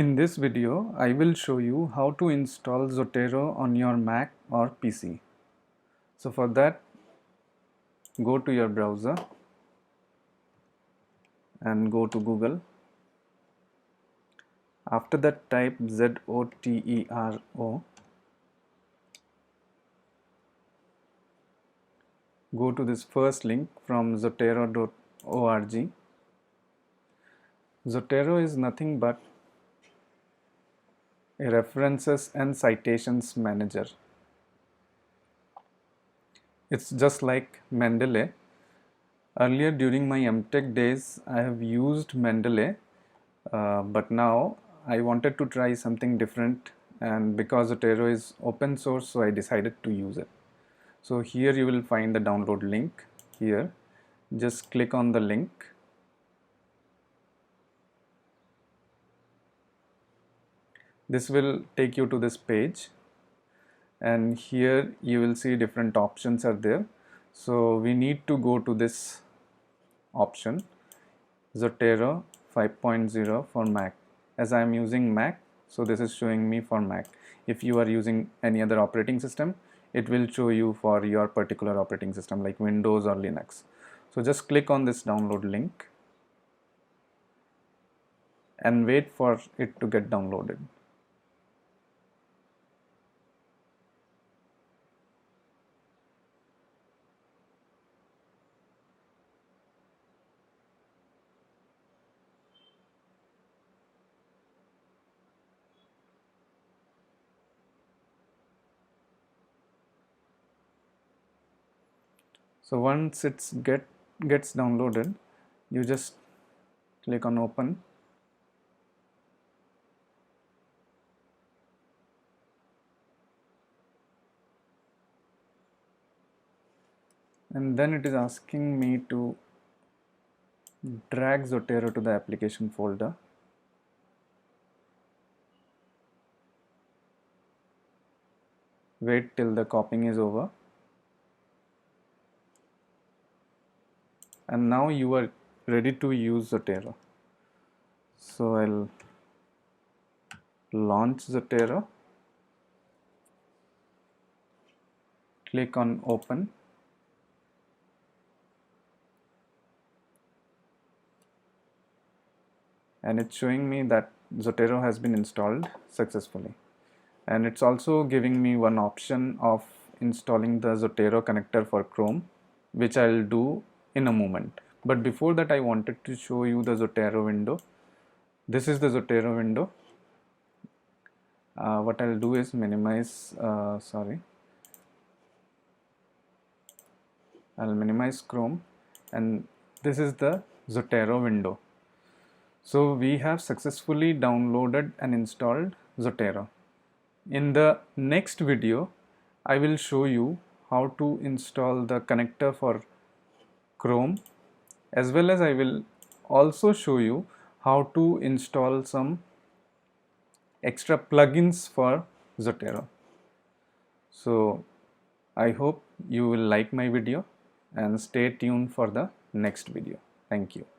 In this video, I will show you how to install Zotero on your Mac or PC. So for that, go to your browser and go to Google. After that, type Zotero. Go to this first link from zotero.org. Zotero is nothing but a references and citations manager. It's just like Mendeley. Earlier during my MTech days, I have used Mendeley, but now I wanted to try something different, and because Zotero is open source, so I decided to use it. So here you will find the download link here. Just click on the link. This will take you to this page, and here you will see different options are there. So we need to go to this option, Zotero 5.0 for Mac. As I am using Mac, so this is showing me for Mac. If you are using any other operating system, it will show you for your particular operating system like Windows or Linux. So just click on this download link and wait for it to get downloaded. So once it's gets downloaded, you just click on open. And then it is asking me to drag Zotero to the application folder. Wait till the copying is over. And now you are ready to use Zotero. So I'll launch Zotero, click on open, and it's showing me that Zotero has been installed successfully. And it's also giving me one option of installing the Zotero connector for Chrome, which I'll do in a moment. But before that, I wanted to show you the Zotero window. This is the Zotero window. What I'll do is minimize, I'll minimize Chrome, and this is the Zotero window. So we have successfully downloaded and installed Zotero. In the next video, I will show you how to install the connector for Chrome, as well as I will also show you how to install some extra plugins for Zotero. So I hope you will like my video and stay tuned for the next video. Thank you.